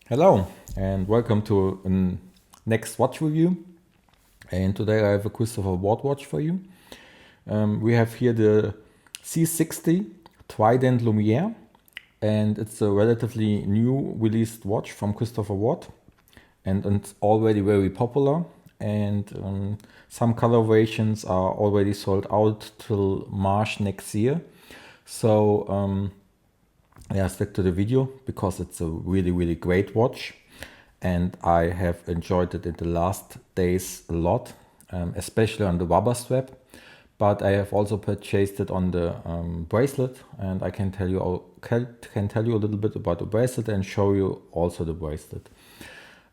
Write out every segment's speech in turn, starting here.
Hello and welcome to a next watch review. And today I have a Christopher Ward watch for you. We have here the C60 Trident Lumiere, and it's a relatively new released watch from Christopher Ward, and it's already very popular. And some color variations are already sold out till March next year. So yeah, stick to the video because it's a really great watch, and I have enjoyed it in the last days a lot, especially on the rubber strap. But I have also purchased it on the bracelet, and I can tell you a little bit about the bracelet and show you also the bracelet.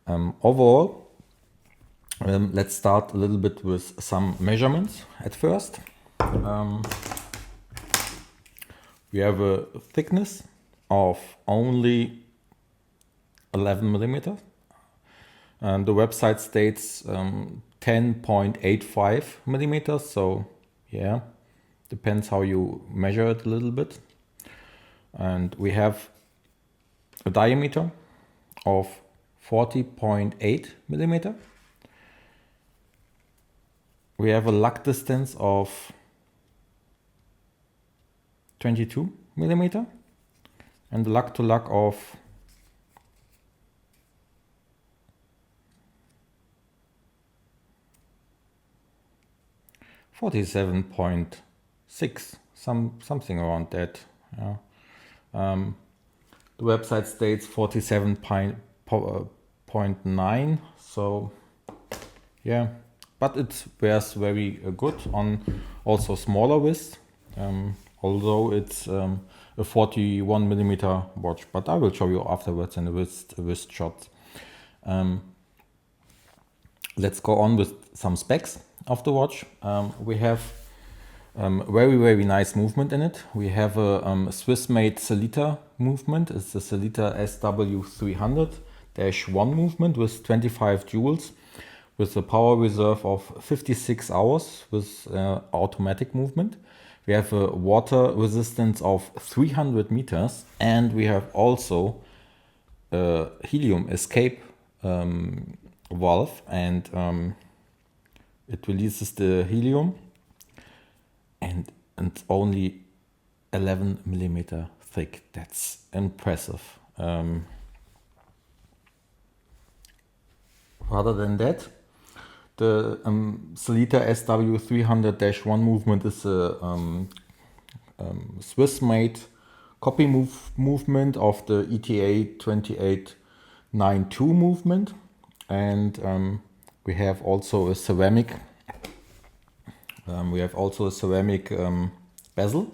Overall, let's start a little bit with some measurements at first. We have a thickness of only 11 millimeters. And the website states 10.85 millimeters. So yeah, depends how you measure it a little bit. And we have a diameter of 40.8 millimeter. We have a lug distance of 22 millimeter. And lug to lug of 47.6, something around that. Yeah. The website states 47.9, so yeah, but it wears very good on also smaller wrists, although it's a 41 millimeter watch, but I will show you afterwards in the wrist shots. Let's go on with some specs of the watch. We have very nice movement in it. We have a Swiss-made C60 movement. It's the C60 SW300-1 movement with 25 joules, with a power reserve of 56 hours with automatic movement. We have a water resistance of 300 meters, and we have also a helium escape valve, and it releases the helium, and it's only 11 millimeter thick. That's impressive. Rather than that, the C60 SW300-1 movement is a Swiss-made copy movement of the ETA 2892 movement, and we have also a ceramic. Bezel.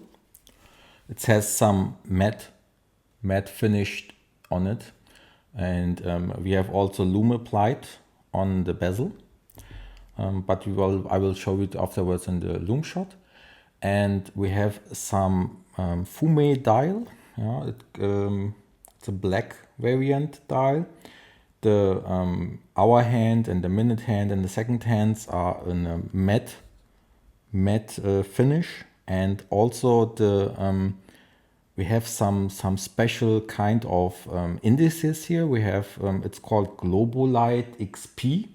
It has some matte finished on it, and we have also Lume applied on the bezel. But I will show it afterwards in the Lume shot. And we have some fume dial. Yeah, it's a black variant dial. The hour hand and the minute hand and the second hands are in a matte finish, and also the we have some special kind of indices here. We have it's called Globolite XP.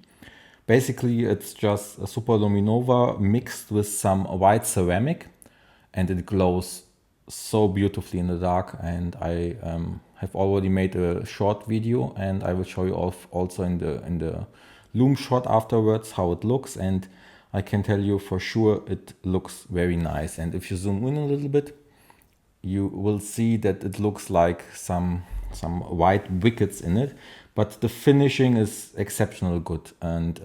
Basically, it's just a superluminova mixed with some white ceramic, and it glows so beautifully in the dark. And I have already made a short video, and I will show you also in the Lume shot afterwards how it looks. And I can tell you for sure it looks very nice. And if you zoom in a little bit, you will see that it looks like some white wickets in it, but the finishing is exceptional good, and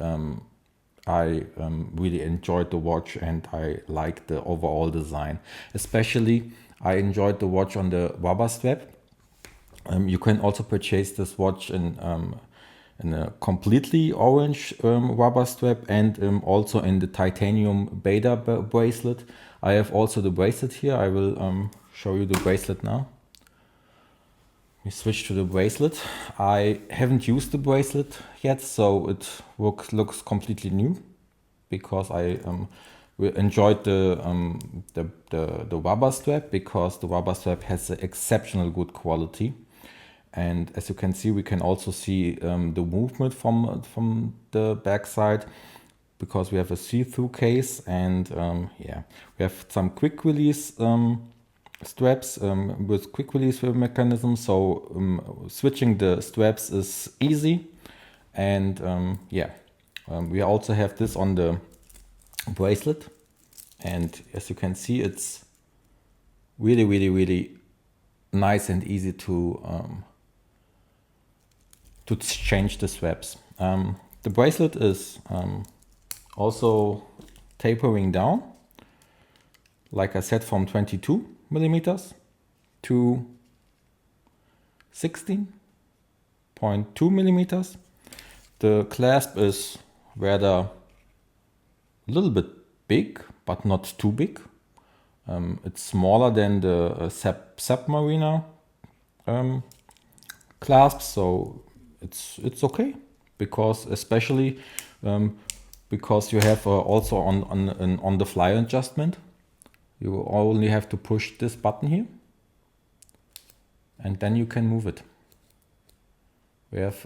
I really enjoyed the watch, and I like the overall design. Especially I enjoyed the watch on the rubber strap. You can also purchase this watch in a completely orange rubber strap, and also in the titanium beta bracelet. I have also the bracelet here. I will show you the bracelet now. We switch to the bracelet. I haven't used the bracelet yet, so it looks completely new, because I enjoyed the rubber strap, because the rubber strap has exceptional good quality. And as you can see, we can also see the movement from the back side, because we have a see-through case, and yeah, we have some quick release straps with quick release mechanism. So switching the straps is easy, and yeah, we also have this on the bracelet, and as you can see, it's really nice and easy to change the straps. The bracelet is also tapering down, like I said, from 22 millimeters to 16.2 millimeters. The clasp is rather a little bit big, but not too big. It's smaller than the Submariner clasp, so it's okay, because especially because you have also on the fly adjustment, you only have to push this button here, and then you can move it. We have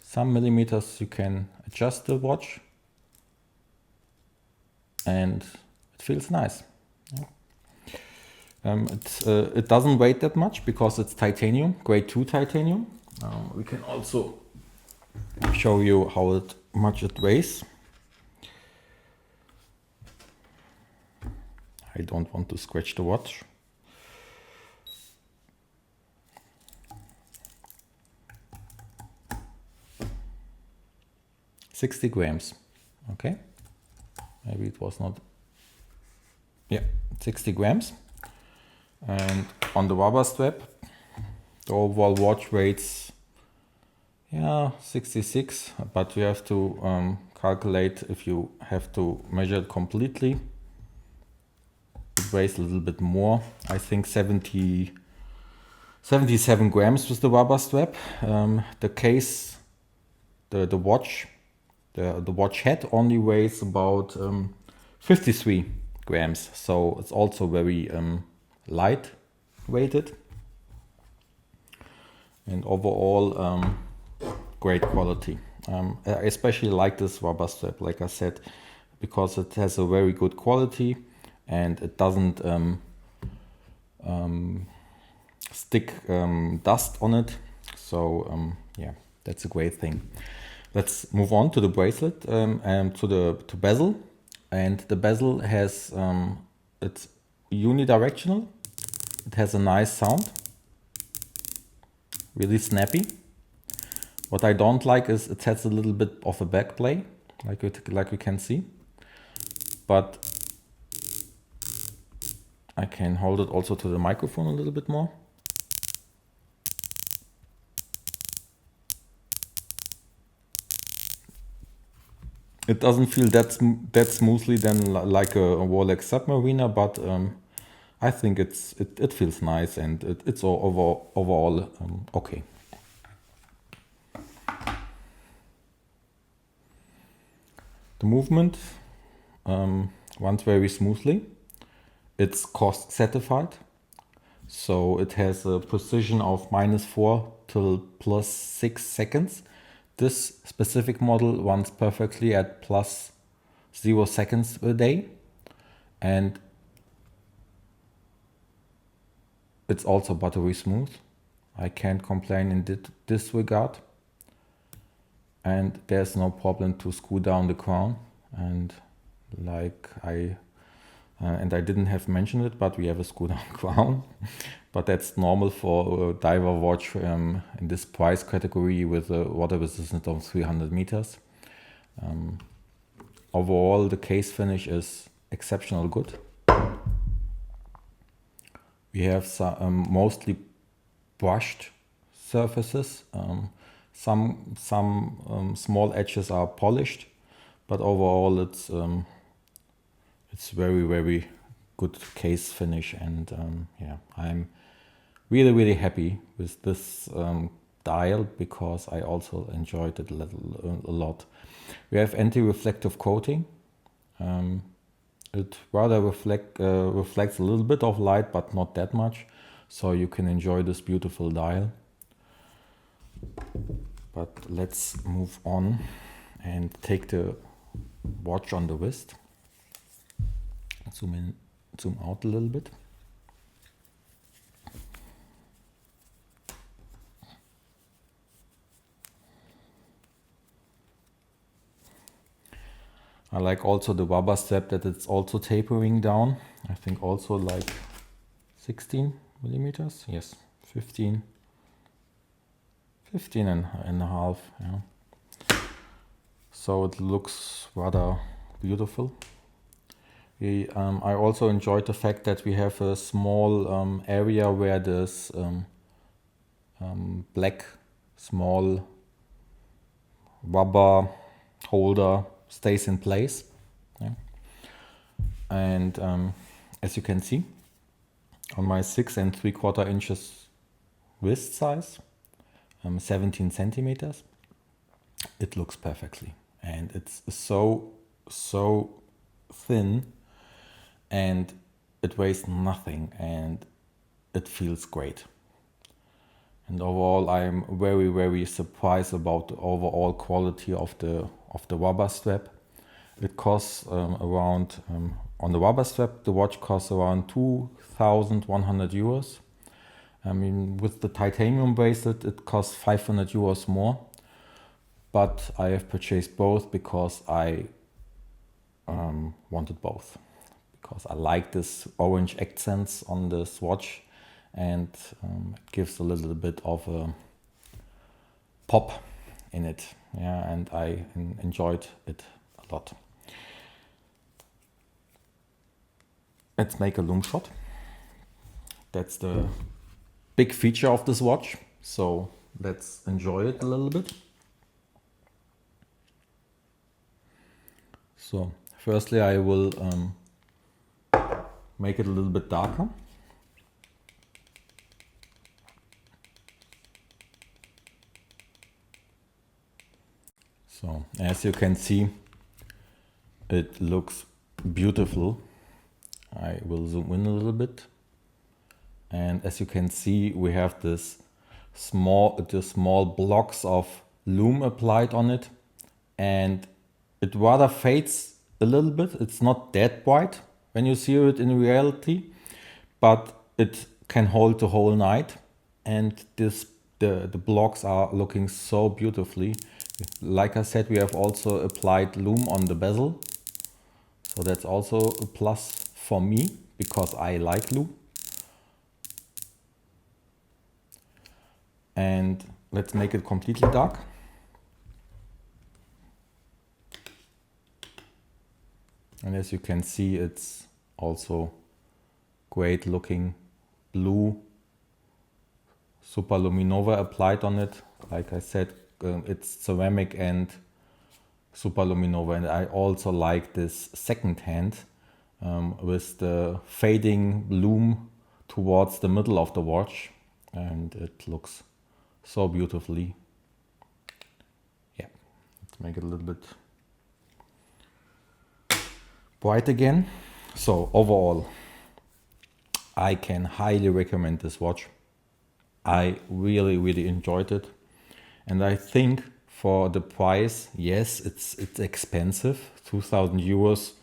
some millimeters you can adjust the watch, and it feels nice. Yeah. It doesn't weigh that much because it's titanium, grade 2 titanium. We can also show you how much it weighs. I don't want to scratch the watch. "60 grams. Okay, maybe it was not. Yeah, 60 grams. And on the rubber strap, the overall watch weighs, yeah, 66, but you have to calculate if you have to measure it completely. It weighs a little bit more. I think 77 grams with the rubber strap. The case, the watch head only weighs about 53 grams. So it's also very light weighted. And overall, great quality. I especially like this rubber strap, like I said, because it has a very good quality and it doesn't stick dust on it. So yeah, that's a great thing. Let's move on to the bracelet and to bezel. And the bezel has it's unidirectional. It has a nice sound, really snappy. What I don't like is it has a little bit of a back play, like you can see. But I can hold it also to the microphone a little bit more. It doesn't feel that smoothly than like a Rolex Submariner, but I think it feels nice, and it's overall okay. The movement runs very smoothly. It's cost certified, so it has a precision of -4 till +6 seconds. This specific model runs perfectly at +0 seconds a day, and it's also buttery smooth. I can't complain in this regard, and there's no problem to screw down the crown. And like I didn't have mentioned it, but we have a screw down crown, but that's normal for a diver watch in this price category with a water resistance of 300 meters. Overall, the case finish is exceptional good. We have some mostly brushed surfaces. Some small edges are polished, but overall it's very good case finish, and yeah, I'm really happy with this dial, because I also enjoyed it a lot. We have anti-reflective coating. It rather reflects a little bit of light, but not that much. so you can enjoy this beautiful dial. But let's move on and take the watch on the wrist. Zoom in, zoom out a little bit. I like also the rubber strap that it's also tapering down. I think also like 16 millimeters. Yes, 15 and a half. Yeah. So it looks rather beautiful. I also enjoyed the fact that we have a small area where this black small rubber holder stays in place. Yeah. And as you can see, on my 6 3/4 inches wrist size, 17 centimeters, it looks perfectly. And it's so thin, and it weighs nothing, and it feels great. And overall, I'm very surprised about the overall quality of the rubber strap. It costs around, on the rubber strap, the watch costs around 2,100 euros. I mean, with the titanium bracelet, it costs 500 euros more. But I have purchased both because I wanted both. Because I like this orange accents on this watch, and it gives a little bit of a pop in it. Yeah, and I enjoyed it a lot. Let's make a Lume shot. That's the big feature of this watch. So let's enjoy it a little bit. So firstly, I will make it a little bit darker. So as you can see, it looks beautiful. I will zoom in a little bit. And as you can see, we have the small blocks of Lume applied on it, and it rather fades a little bit. It's not that bright when you see it in reality, but it can hold the whole night. And the blocks are looking so beautifully. Like I said, we have also applied Lume on the bezel, so that's also a plus for me because I like Lume. And let's make it completely dark. And as you can see, it's also great looking blue superluminova applied on it. Like I said, it's ceramic and superluminova, and I also like this second hand with the fading Lume towards the middle of the watch, and it looks so beautifully. Yeah, let's make it a little bit bright again. So overall, I can highly recommend this watch. I really enjoyed it, and I think for the price, yes, it's expensive. 2,000 euros,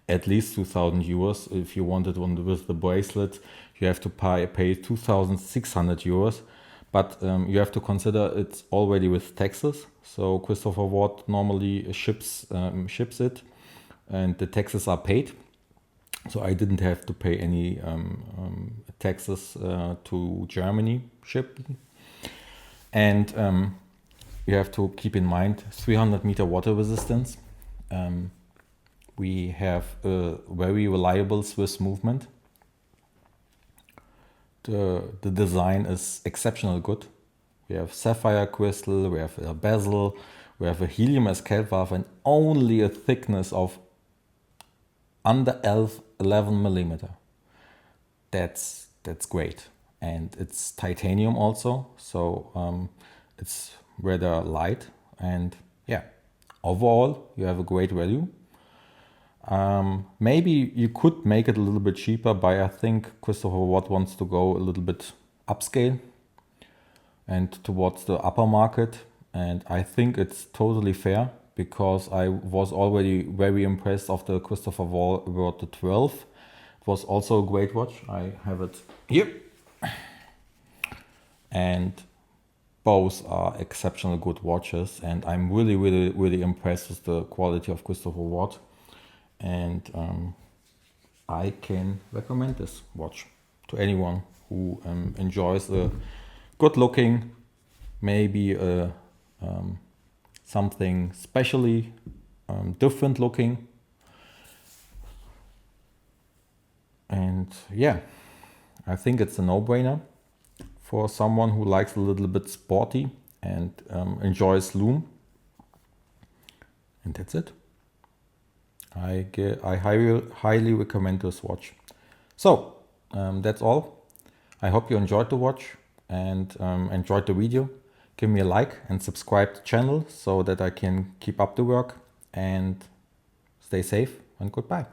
at least 2,000 euros. If you want it with the bracelet, you have to pay 2,600 euros. But you have to consider it's already with taxes. So Christopher Ward normally ships it, and the taxes are paid. So I didn't have to pay any taxes to Germany shipping. And you have to keep in mind 300 meter water resistance. We have a very reliable Swiss movement. The design is exceptional good. We have sapphire crystal, we have a bezel, we have a helium escape valve, and only a thickness of under 11 millimeter. That's great. And it's titanium also, so it's rather light. And yeah, overall, you have a great value. Maybe you could make it a little bit cheaper, but I think Christopher Watt wants to go a little bit upscale and towards the upper market. And I think it's totally fair because I was already very impressed of the Christopher Watt the 12. It was also a great watch. I have it here. And both are exceptionally good watches. And I'm really, really, really impressed with the quality of Christopher Watt. And I can recommend this watch to anyone who enjoys a good looking, maybe something specially different looking. And yeah, I think it's a no-brainer for someone who likes a little bit sporty and enjoys Lume. And that's it. I highly recommend this watch. So that's all. I hope you enjoyed the watch and enjoyed the video. Give me a like and subscribe to the channel so that I can keep up the work, and stay safe and goodbye.